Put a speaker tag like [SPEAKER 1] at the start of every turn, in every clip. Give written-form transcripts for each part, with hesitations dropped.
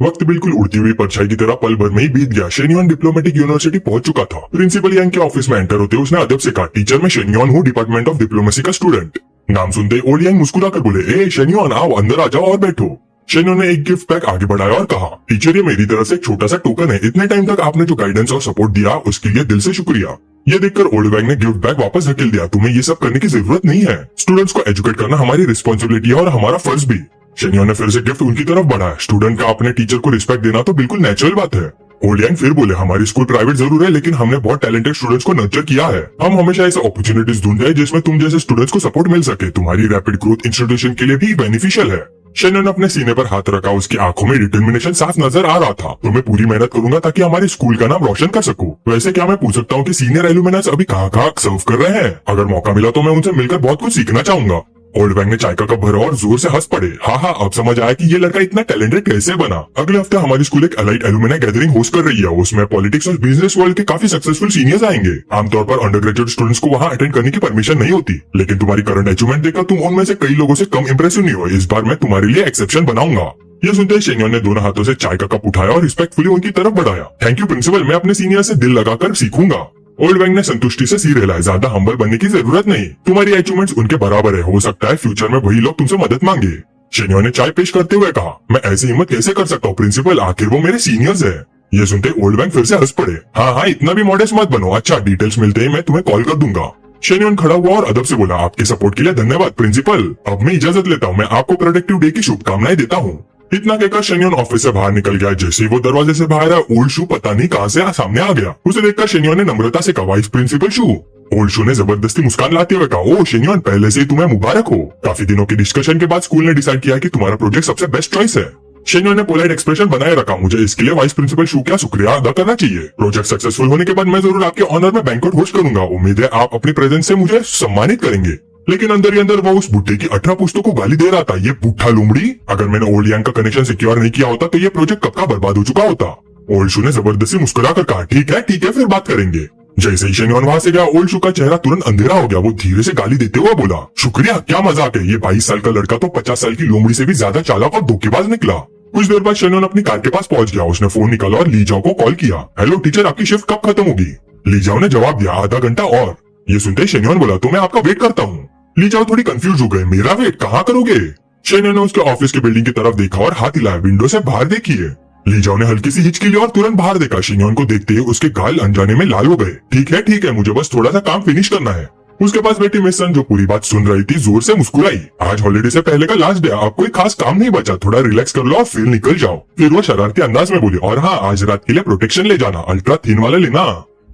[SPEAKER 1] वक्त बिल्कुल उड़ती हुई परछाई की तरह पल भर में ही बीत गया। शेन्योन डिप्लोमेटिक यूनिवर्सिटी पहुंच चुका था। प्रिंसिपल यांग के ऑफिस में एंटर होते उसने अदब से कहा, टीचर मैं शेन्योन हूँ, डिपार्टमेंट ऑफ डिप्लोमेसी का स्टूडेंट। नाम सुनते ही ओल्ड यांग मुस्कुराकर बोले, ए शेन्योन आओ, अंदर आ जाओ और बैठो। शेन्योन ने एक गिफ्ट पैक आगे बढ़ाया और कहा, टीचर ये मेरी तरफ से एक छोटा सा टोकन है। इतने टाइम तक आपने जो गाइडेंस और सपोर्ट दिया उसके लिए दिल से शुक्रिया। ये देखकर ओल्ड यांग ने गिफ्ट बैग वापस धकेल दिया। तुम्हें ये सब करने की जरूरत नहीं है। स्टूडेंट्स को एजुकेट करना हमारी रिस्पॉन्सिबिलिटी है और हमारा फर्ज भी। शेन्योन ने फिर से गिफ्ट उनकी तरफ बढ़ाया। स्टूडेंट का अपने टीचर को रिस्पेक्ट देना तो बिल्कुल नेचुरल बात है। ओल्ड यांग फिर बोले, हमारी स्कूल प्राइवेट जरूर है लेकिन हमने बहुत टैलेंटेड स्टूडेंट्स को नर्चर किया है। हम हमेशा ऐसे अपॉर्चुनिटीज ढूंढते हैं जिसमें तुम जैसे स्टूडेंट्स को सपोर्ट मिल सके। तुम्हारी रैपिड ग्रोथ इंस्टीट्यूशन के लिए भी बेनिफिशियल है। शेन्योन ने अपने सीने पर हाथ रखा। उसकी आंखों में डिटर्मिनेशन साफ नजर आ रहा था। तो मैं पूरी मेहनत करूंगा ताकि हमारे स्कूल का नाम रोशन कर सकूं। वैसे क्या मैं पूछ सकता हूँ कि सीनियर एल्यूमिनाइज अभी कहाँ सर्व कर रहे हैं? अगर मौका मिला तो मैं उनसे मिलकर बहुत कुछ सीखना चाहूंगा। ओल्ड यांग ने चाय का कप भरा और जोर से हंस पड़े। हाँ, अब समझ आया कि ये लड़का इतना टैलेंटेड कैसे बना। अगले हफ्ते हमारी स्कूल एक एलाइट एल्यूमिनाई गैदरिंग होस्ट कर रही है। उसमें पॉलिटिक्स और बिजनेस वर्ल्ड के काफी सक्सेसफुल सीनियर्स आएंगे। आमतौर पर अंडर ग्रेजुएट स्टूडेंट्स को वहाँ अटेंड करने की परमिशन नहीं होती, लेकिन तुम्हारी करंट अचीवमेंट देखकर तुम उनमें से कई लोगों से कम इंप्रेसिव नहीं हो। इस बार मैं तुम्हारे लिए एक्सेप्शन बनाऊंगा। ये सुनते ही शेन्योन ने दोनों हाथों से चाय का कप उठाया और रिस्पेक्टफुली उनकी तरफ बढ़ाया। थैंक यू प्रिंसिपल, मैं अपने सीनियर से दिल लगाकर सीखूंगा। ओल्ड यांग ने संतुष्टि से सिर हिलाया। ज्यादा हम्बल बनने की जरूरत नहीं, तुम्हारी अचीवमेंट्स उनके बराबर है। हो सकता है फ्यूचर में वही लोग तुमसे मदद मांगे। शेन्योन ने चाय पेश करते हुए कहा, मैं ऐसी हिम्मत कैसे कर सकता हूँ प्रिंसिपल, आखिर वो मेरे सीनियर्स है। ये सुनते ओल्ड यांग फिर से हंस पड़े। हाँ, इतना भी मॉडेस्ट मत बनो। अच्छा, डिटेल्स मिलते ही मैं तुम्हें कॉल कर दूंगा। शेन्योन खड़ा हुआ और अदब से बोला, आपके सपोर्ट के लिए धन्यवाद प्रिंसिपल। अब मैं इजाजत लेता हूँ। मैं आपको प्रोडक्टिव डे की शुभकामनाएं देता हूँ। इतना कहकर शेन्योन ऑफिस से बाहर निकल गया। जैसे ही वो दरवाजे से बाहर आया, ओल्ड शू पता नहीं कहां से सामने आ गया। उसे देखकर शेन्योन ने नम्रता से कहा, वाइस प्रिंसिपल शू। ओल्ड शू ने जबरदस्ती मुस्कान लाते हुए कहा, ओ शेन्योन, पहले से ही तुम्हें मुबारक हो। काफी दिनों की डिस्कशन के बाद स्कूल ने डिसाइड किया कि तुम्हारा प्रोजेक्ट सबसे बेस्ट चॉइस है। शेन्योन ने पोलाइट एक्सप्रेशन बनाए रखा। मुझे इसके लिए वाइस प्रिंसिपल शू का शुक्रिया अदा करना चाहिए। प्रोजेक्ट सक्सेसफुल होने के बाद मैं जरूर आपके ऑनर में बैंक्वेट होस्ट करूंगा। उम्मीद है आप अपनी प्रेजेंस से मुझे सम्मानित करेंगे। लेकिन अंदर ही अंदर वो उस बुड्ढे की 18 पुश्तों को गाली दे रहा था। ये बुढ़ा लुमड़ी, अगर मैंने ओल्ड यांग का कनेक्शन सिक्योर नहीं किया होता तो ये प्रोजेक्ट कब का बर्बाद हो चुका होता। ओल्ड शू ने जबरदस्ती मुस्कुराकर कहा, ठीक है फिर बात करेंगे। जैसे ही शेन्योन वहां से गया, ओल्ड शू का चेहरा तुरंत अंधेरा हो गया। वो धीरे से गाली देते हुए बोला, शुक्रिया, क्या मजाक है। ये 22 साल का लड़का तो 50 साल की लोमड़ी से भी ज्यादा चालाक और धोखेबाज निकला। कुछ देर बाद शेन्योन अपनी कार के पास पहुंच गया। उसने फोन निकाला और लीजाओ को कॉल किया। हेलो टीचर, आपकी शिफ्ट कब खत्म होगी? लीजाओ ने जवाब दिया, आधा घंटा और। ये सुनते ही शेन्योन बोला, तो मैं आपका वेट करता हूँ। लीजाओ थोड़ी कंफ्यूज हो गए, मेरा वेट कहाँ करोगे? शेन्योन ने उसके ऑफिस की बिल्डिंग की तरफ देखा और हाथ हिलाया, विंडो से बाहर देखिए। लीजाओ ने हल्की सी हिचकी ली और तुरंत बाहर देखा। शेन्योन को देखते ही उसके गाल अनजाने में लाल हो गए। ठीक है, मुझे बस थोड़ा सा काम फिनिश करना है। उसके पास बैठी मिस सन, जो पूरी बात सुन रही थी, जोर से मुस्कुराई। आज हॉलिडे से पहले का लास्ट डे, आप कोई खास काम नहीं बचा, थोड़ा रिलैक्स कर लो और फिर निकल जाओ। फिर वो शरारती अंदाज में बोली, और हाँ, आज रात के लिए प्रोटेक्शन ले जाना, अल्ट्रा थिन वाला लेना।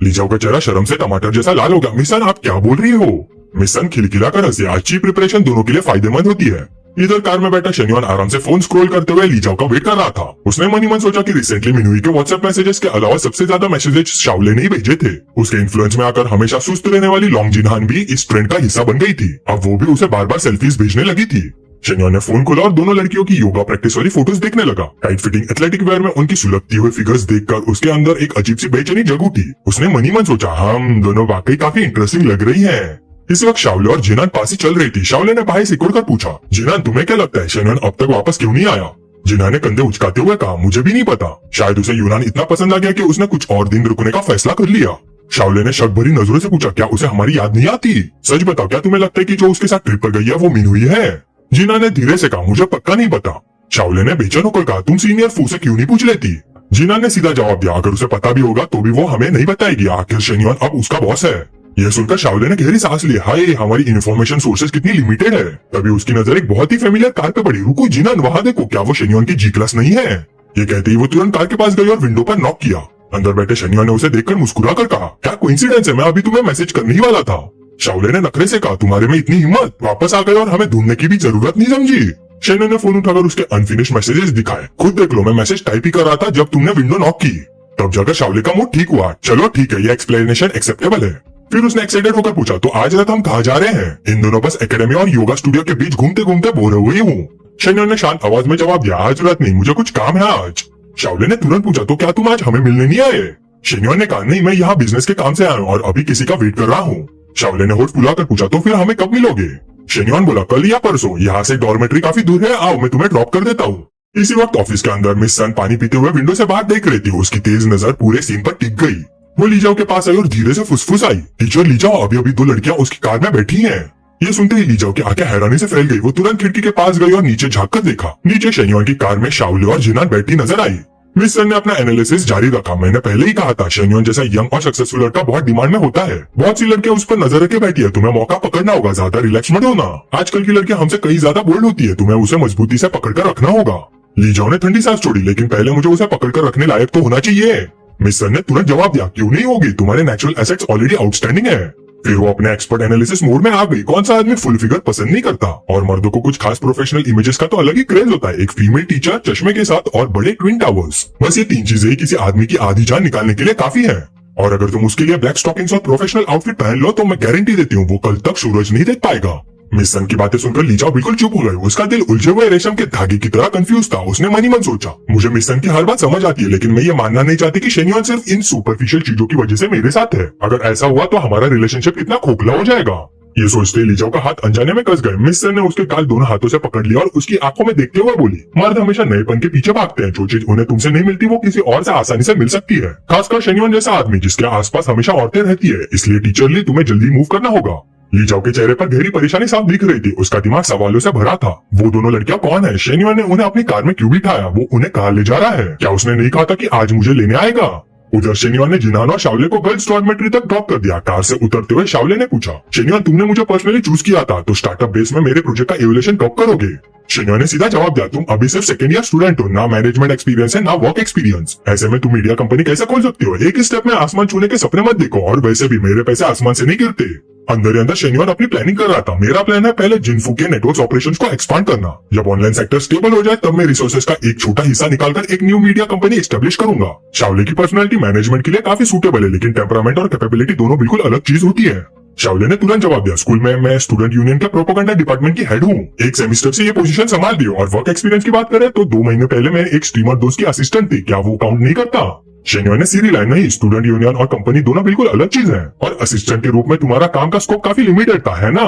[SPEAKER 1] लीजाओ का चेहरा शर्म से टमाटर जैसा लाल हो गया। मिस सन, आप क्या बोल रही हो? मिस सन खिलखिला कर हंसी। अच्छी प्रिपरेशन दोनों के लिए फायदेमंद होती है। इधर कार में बैठा शेन्योन आराम से फोन स्क्रॉल करते हुए लीजाओ का वेट कर रहा था। उसने मन ही मन सोचा कि रिसेंटली मिनुई के व्हाट्सएप मैसेजेस के अलावा सबसे ज्यादा मैसेजेस शाओले ने ही भेजे थे। उसके इन्फ्लुएंस में आकर हमेशा सुस्त रहने वाली लॉन्ग जिनहान भी इस ट्रेंड का हिस्सा बन गई थी। अब वो भी उसे बार बार सेल्फीज भेजने लगी थी। शेन्योन ने फोन खोला और दोनों लड़कियों की योगा प्रैक्टिस वाली फोटोज देखने लगा। टाइट फिटिंग एथलेटिक वेयर में उनकी सुलगती हुई फिगर्स देखकर उसके अंदर एक अजीब सी बेचैनी जग उठी। उसने मन ही मन सोचा, हम दोनों वाकई काफी इंटरेस्टिंग लग रही है। इस वक्त शाओले और जिनान पास ही चल रही थी। शाओले ने बाहें सिकुड़कर पूछा, जिनान तुम्हें क्या लगता है शेन्योन अब तक वापस क्यों नहीं आया? जिनान ने कंधे उचकाते हुए कहा, मुझे भी नहीं पता। शायद उसे यूनान इतना पसंद आ गया कि उसने कुछ और दिन रुकने का फैसला कर लिया। शाओले ने शक भरी नजरों से पूछा, क्या उसे हमारी याद नहीं आती? सच बताओ, क्या तुम्हें लगता है कि जो उसके साथ ट्रिप पर गई है वो मिनुई है? जिनान ने धीरे से कहा, मुझे पक्का नहीं पता। शाओले ने बेचैन होकर कहा, तुम सीनियर फू से क्यों नहीं पूछ लेती? जिनान ने सीधा जवाब दिया, अगर उसे पता भी होगा तो भी वो हमें नहीं बताएगी, आखिर शेन्योन अब उसका बॉस है। यह सुनकर शाओले ने गहरी सांस ली। हाय, हमारी इन्फॉर्मेशन सोर्सेज कितनी लिमिटेड है। तभी उसकी नजर एक बहुत ही फेमिलियर कार पे पड़ी। रुको जिनान, वहाँ देखो, क्या वो शेन्योन की जी क्लास नहीं है? ये कहते ही वो तुरंत कार के पास गई और विंडो पर नॉक किया। अंदर बैठे शेन्योन ने उसे देखकर मुस्कुरा कर कहा, क्या कोइंसिडेंस है, मैं अभी तुम्हें मैसेज करने ही वाला था। शाओले ने नखरे से कहा, तुम्हारे में इतनी हिम्मत, वापस आ गए और हमें ढूंढने की भी जरूरत नहीं समझी। शेन्योन ने फोन उठाकर उसके अनफिनिश मैसेजेस दिखाए। खुद देख लो, मैं मैसेज टाइप ही कर रहा था जब तुमने विंडो नॉक की। तब जाकर शाओले का मूड ठीक हुआ। चलो ठीक है, ये एक्सप्लेनेशन एक्सेप्टेबल है। फिर उसने एक्साइटेड होकर पूछा, तो आज रात हम कहाँ जा रहे हैं? इन दोनों बस एकेडमी और योगा स्टूडियो के बीच घूमते घूमते बोर हुई हूँ। शेन्योन ने शांत आवाज में जवाब दिया, आज रात नहीं, मुझे कुछ काम है आज। शाओले ने तुरंत पूछा, तो क्या तुम आज हमें मिलने नहीं आए? शेन्योन ने कहा, नहीं, मैं यहाँ बिजनेस के काम से आया हूँ और अभी किसी का वेट कर रहा हूँ। शाओले ने होठ फुलाकर पूछा, तो फिर हमें कब मिलोगे? शेन्योन बोला, कल या परसों, यहाँ से डॉर्मेट्री काफी दूर है, आओ मैं तुम्हें ड्रॉप कर देता हूँ। इसी वक्त ऑफिस के अंदर मिस सन पानी पीते हुए विंडो से बाहर देख रही थी। उसकी तेज नजर पूरे सीन पर टिक गई। वो लीजाओ के पास आई और धीरे से फुसफुस आई, टीचर लीजाओ, अभी अभी 2 लड़कियां उसकी कार में बैठी हैं। ये सुनते ही लीजाओ की आंखें हैरानी से फैल गई। वो तुरंत खिड़की के पास गई और नीचे झांककर देखा। नीचे शेन्योन की कार में शाओले और जिनान बैठी नजर आई। मिस सन ने अपना एनालिसिस जारी रखा। मैंने पहले ही कहा था, शेन्योन जैसा यंग और सक्सेसफुल लड़का बहुत डिमांड में होता है। बहुत सी लड़कियां उस पर नजर रखे बैठी है। तुम्हें मौका पकड़ना होगा, ज्यादा रिलैक्स मत होना। आजकल की लड़कियां हमसे कई ज्यादा बोल्ड होती है, तुम्हें उसे मजबूती से पकड़कर रखना होगा। लीजाओ ने ठंडी सांस छोड़ी, लेकिन पहले मुझे उसे पकड़कर रखने लायक तो होना चाहिए। मिस सन ने तुरंत जवाब दिया, क्यों नहीं होगी, तुम्हारे नेचुरल एसेट्स ऑलरेडी आउटस्टैंडिंग है। फिर वो अपने एक्सपर्ट एनालिसिस मोड में आ गई। कौन सा आदमी फुल फिगर पसंद नहीं करता, और मर्दों को कुछ खास प्रोफेशनल इमेजेस का तो अलग ही क्रेज होता है। एक फीमेल टीचर, चश्मे के साथ और बड़े ट्विन टावर्स, बस ये 3 चीजें किसी आदमी की आधी जान निकालने के लिए काफी है। और अगर तुम उसके लिए ब्लैक स्टॉकिंग्स और प्रोफेशनल आउटफिट पहन लो तो मैं गारंटी देती हूँ वो कल तक सूरज नहीं देख पाएगा। मिस सन की बातें सुनकर लीजाओ बिल्कुल चुप हो गई। उसका दिल उलझे हुए रेशम के धागे की तरह कंफ्यूज था। उसने मन ही मन सोचा, मुझे मिस सन की हर बात समझ आती है, लेकिन मैं ये मानना नहीं चाहती कि शेन्योन सिर्फ इन सुपरफिशियल चीजों की वजह से मेरे साथ है। अगर ऐसा हुआ तो हमारा रिलेशनशिप कितना खोखला हो जाएगा। ये सोचते लीजाओ का हाथ अनजाने में कस गए। मिस सन ने उसके गाल दोनों हाथों से पकड़ लिया और उसकी आंखों में देखते हुए बोली, मर्द हमेशा नएपन के पीछे भागते हैं। जो चीज उन्हें तुमसे नहीं मिलती वो किसी और से आसानी से मिल सकती है, खासकर शेन्योन जैसा आदमी जिसके आसपास हमेशा औरतें रहती है। इसलिए टीचरली तुम्हें जल्दी मूव करना होगा। लीजाओ के चेहरे पर गहरी परेशानी साफ दिख रही थी। उसका दिमाग सवालों से भरा था। वो दोनों लड़कियां कौन है? शेन्योन ने उन्हें अपनी कार में क्यों बिठाया? वो उन्हें कहाँ ले जा रहा है? क्या उसने नहीं कहा था कि आज मुझे लेने आएगा? उधर शेन्योन ने जिनान और शाओले को गर्ल्स डॉर्मेट्री तक ड्रॉप कर दिया। कार से उतरते हुए शाओले ने पूछा, शेन्योन तुमने मुझे पर्सनली चूज किया था, तो स्टार्टअप बेस में मेरे प्रोजेक्ट का एवोल्यूशन कब करोगे? शेन्योन ने सीधा जवाब दिया, तुम अभी सिर्फ सेकंड ईयर स्टूडेंट हो, ना मैनेजमेंट एक्सपीरियंस है ना वर्क एक्सपीरियंस। ऐसे में तुम मीडिया कंपनी कैसे खोल सकते हो? एक स्टेप में आसमान छूने के सपने मत देखो, और वैसे भी मेरे पैसे आसमान से नहीं गिरते। अंदर ही अंदर शेन्योन अपनी प्लानिंग कर रहा था। मेरा प्लान है पहले जिनफू के नेटवर्क ऑपरेशंस को एक्सपांड करना। जब ऑनलाइन सेक्टर स्टेबल हो जाए तब मैं रिसोर्सेज का एक छोटा हिस्सा निकालकर एक न्यू मीडिया कंपनी एस्टेब्लिश करूंगा। शाओले की पर्सनालिटी मैनेजमेंट के लिए काफी सूटेबल है, लेकिन टेम्परामेंट और कैपेबिलिटी दोनों बिल्कुल अलग चीज होती है। शाओले ने तुरंत जवाब दिया, स्कूल में मैं स्टूडेंट यूनियन के प्रोपेगेंडा डिपार्टमेंट की हेड हूँ। एक सेमेस्टर से ये पोजीशन संभाल रही हूँ। और वर्क एक्सपीरियंस की बात करें तो 2 महीने पहले मैं एक स्ट्रीमर दोस्त की असिस्टेंट थी। क्या वो काउंट नहीं करता? शेन्योन ने सीधी लाइन, नहीं, स्टूडेंट यूनियन और कंपनी दोनों बिल्कुल अलग चीज है, और असिस्टेंट के रूप में तुम्हारा काम का स्कोप काफी लिमिटेड था, है ना?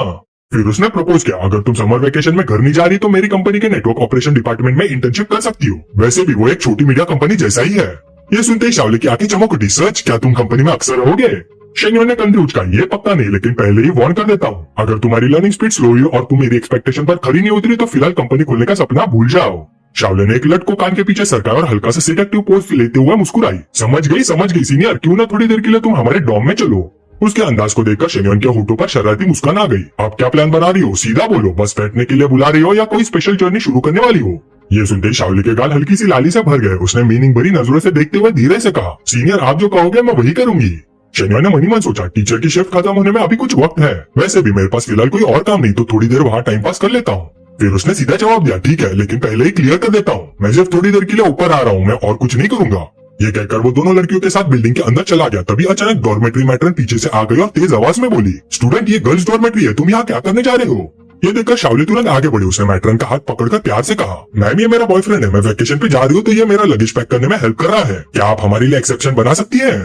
[SPEAKER 1] फिर उसने प्रपोज किया, अगर तुम समर वेकेशन में घर नहीं जा रही तो मेरी कंपनी के नेटवर्क ऑपरेशन डिपार्टमेंट में इंटर्नशिप कर सकती हो। वैसे भी वो एक छोटी मीडिया कंपनी जैसा ही है। ये सुनते ही शाओले की आंखें चमक उठी, सच? क्या तुम कंपनी में अक्सर रहोगे? शेन्योन ने कंफ्यूज कहा, ये पक्का नहीं, लेकिन पहले ही वार्न कर देता हूँ, अगर तुम्हारी लर्निंग स्पीड स्लो हुई और तुम मेरी एक्सपेक्टेशन पर खरी नहीं उतरी तो फिलहाल कंपनी खोलने का सपना भूल जाओ। शाओले ने एक लट को कान के पीछे सरकाया और हल्का सा सिलेक्टिव पोज लेते हुए मुस्कुराई। समझ गई सीनियर, क्यों ना थोड़ी देर के लिए तुम हमारे डॉम में चलो। उसके अंदाज को देखकर शेन्योन के होठों पर शरारती मुस्कान आ गई। आप क्या प्लान बना रही हो? सीधा बोलो, बस बैठने के लिए बुला रही हो या कोई स्पेशल जर्नी शुरू करने वाली हो? ये सुनते शाओले के गाल हल्की सी लाली से भर गए। उसने मीनिंग भरी नजरों से देखते हुए धीरे से कहा, सीनियर आप जो कहोगे मैं वही करूंगी। शेन्योन ने मनी मन सोचा, टीचर की शिफ्ट खत्म होने में अभी कुछ वक्त है, वैसे भी मेरे पास फिलहाल कोई और काम नहीं, तो थोड़ी देर वहाँ टाइम पास कर लेता हूँ। फिर उसने सीधा जवाब दिया, ठीक है, लेकिन पहले ही क्लियर कर देता हूँ, मैं सिर्फ थोड़ी देर के लिए ऊपर आ रहा हूँ, मैं और कुछ नहीं करूंगा। ये कहकर वो दोनों लड़कियों के साथ बिल्डिंग के अंदर चला गया। तभी अचानक डॉर्मेट्री मैट्रन पीछे से आ गई और तेज आवाज में बोली, स्टूडेंट ये गर्ल्स डॉर्मेट्री है, तुम यहाँ क्या करने जा रहे हो? ये देखकर शाओले तुरंत आगे बढ़ी। उसने मैट्रन का हाथ पकड़कर प्यार से कहा, मैम ये मेरा बॉयफ्रेंड है, मैं वेकेशन पे जा रही हूँ तो ये मेरा लगेज पैक करने में हेल्प कर रहा है, क्या आप हमारे लिए एक्सेप्शन बना सकती है?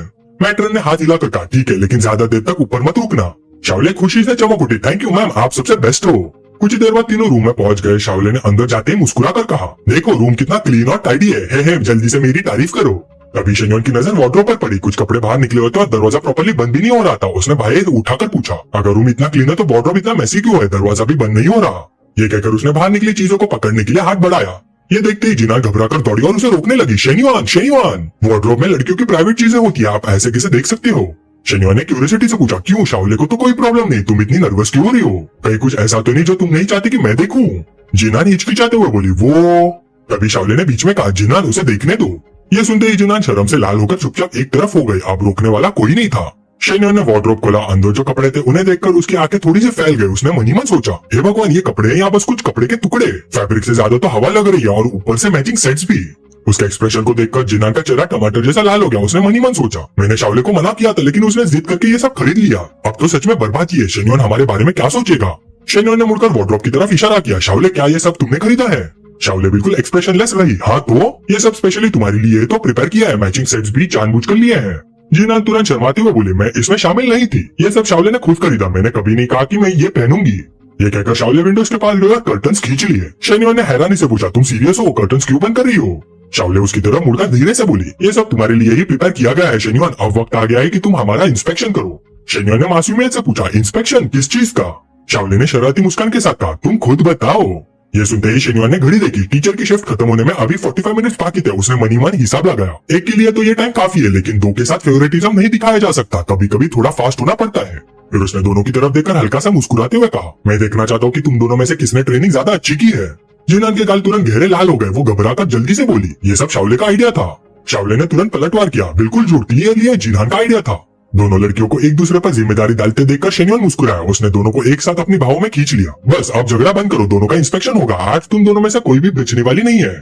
[SPEAKER 1] मैट्रन ने हाथ हिलाकर कहा, ठीक है, लेकिन ज्यादा देर तक ऊपर मत रुकना। शाओले खुशी से चमक उठी, थैंक यू मैम, आप सबसे बेस्ट हो। कुछ देर बाद तीनों रूम में पहुंच गए। शाओले ने अंदर जाते ही मुस्कुराकर कहा, देखो रूम कितना क्लीन और टाइडी है, जल्दी से मेरी तारीफ करो। तभी शेन्योन की नजर वार्डरोब पर पड़ी। कुछ कपड़े बाहर निकले होते और दरवाजा प्रॉपर्ली बंद भी नहीं हो रहा था। उसने भाई उठाकर पूछा, अगर रूम इतना क्लीन है तो वार्डरोब इतना मैसी क्यों है, दरवाजा भी बंद नहीं हो रहा? ये कहकर उसने बाहर निकली चीजों को पकड़ने के लिए हाथ बढ़ाया। ये देखते ही जिनान घबराकर दौड़ी और उसे रोकने लगी, शेन्योन वार्डरोब में लड़कियों की प्राइवेट चीजें होती है, आप ऐसे कैसे देख सकते हो? शेन्योन ने क्यूरियोसिटी से पूछा, क्यों? शाओले को तो कोई प्रॉब्लम नहीं, तुम इतनी नर्वस क्यों हो रही हो? कहीं कुछ ऐसा तो नहीं जो तुम नहीं चाहती कि मैं देखूं? जिनान हिचकिचाते हुए बोली, वो। तभी शाओले ने बीच में कहा, जिनान उसे देखने दो। ये सुनते ही जिनान शर्म से लाल होकर चुपचाप एक तरफ हो गई। अब रोकने वाला कोई नहीं था। शेन्योन ने वार्डरोब खोला। अंदर जो कपड़े थे उन्हें देखकर उसकी आंखें थोड़ी सी फैल गई। उसने मन ही मन सोचा, हे भगवान, ये कपड़े हैं या बस कुछ कपड़े के टुकड़े? फैब्रिक से ज्यादा तो हवा लग रही है और ऊपर से मैचिंग सेट्स भी। उसके एक्सप्रेशन को देखकर जिनान का चेहरा टमाटर जैसा लाल हो गया। उसने मन ही मन सोचा, मैंने शाओले को मना किया था लेकिन उसने जिद करके ये सब खरीद लिया। अब तो सच में बर्बादी है। शेन्योन हमारे बारे में क्या सोचेगा? शेन्योन ने मुड़कर वार्डरोब की तरफ इशारा किया, शाओले क्या ये सब तुमने खरीदा है? शाओले बिल्कुल एक्सप्रेशनलेस रही। हाँ तो ये सब स्पेशली तुम्हारे लिए तो प्रिपेयर किया है, मैचिंग सेट्स भी जानबूझकर लिए हैं। जिनान तुरंत शर्माते हुए बोले, मैं इसमें शामिल नहीं थी, ये सब शाओले ने खुद खरीदा, मैंने कभी नहीं कहा कि मैं ये पहनूंगी। ये कहकर शाओले विंडोज के पास गया, कर्टन्स खींच लिए। शेन्युआन ने हैरानी से पूछा, तुम सीरियस हो? कर्टन्स क्यों बंद कर रही हो? शाओले उसकी तरफ मुड़कर धीरे से बोली, ये सब तुम्हारे लिए ही प्रिपेयर किया गया है शेन्युआन, अब वक्त आ गया है कि तुम हमारा इंस्पेक्शन करो। शेन्युआन ने मासूमियत से पूछा, इंस्पेक्शन किस चीज का? शाओले ने शरारती मुस्कान के साथ कहा, तुम खुद बताओ। ये सुनते ही शेन्युआन ने घड़ी देखी। टीचर की शिफ्ट खत्म होने में अभी 45 मिनट बाकी थे। उसने मनी मन हिसाब लगाया। एक के लिए तो ये टाइम काफी है, लेकिन दो के साथ फेवरेटिज्म नहीं दिखाया जा सकता, कभी कभी थोड़ा फास्ट होना पड़ता है। फिर उसने दोनों की तरफ देखकर हल्का सा मुस्कुराते हुए कहा, मैं देखना चाहता हूँ कि तुम दोनों में से किसने ट्रेनिंग ज्यादा अच्छी की है। जिनान के गाल तुरंत गहरे लाल हो गए। वो घबराकर जल्दी से बोली, ये सब शाओले का आइडिया था। शाओले ने तुरंत पलटवार किया, बिल्कुल झूठ, क्लियरली जिनान का आइडिया था। दोनों लड़कियों को एक दूसरे पर जिम्मेदारी डालते देखकर शेन्युआन मुस्कुराया। उसने दोनों को एक साथ अपनी बाहों में खींच लिया। बस अब झगड़ा बंद करो, दोनों का इंस्पेक्शन होगा। आज तुम दोनों में से कोई भी बचने वाली नहीं है।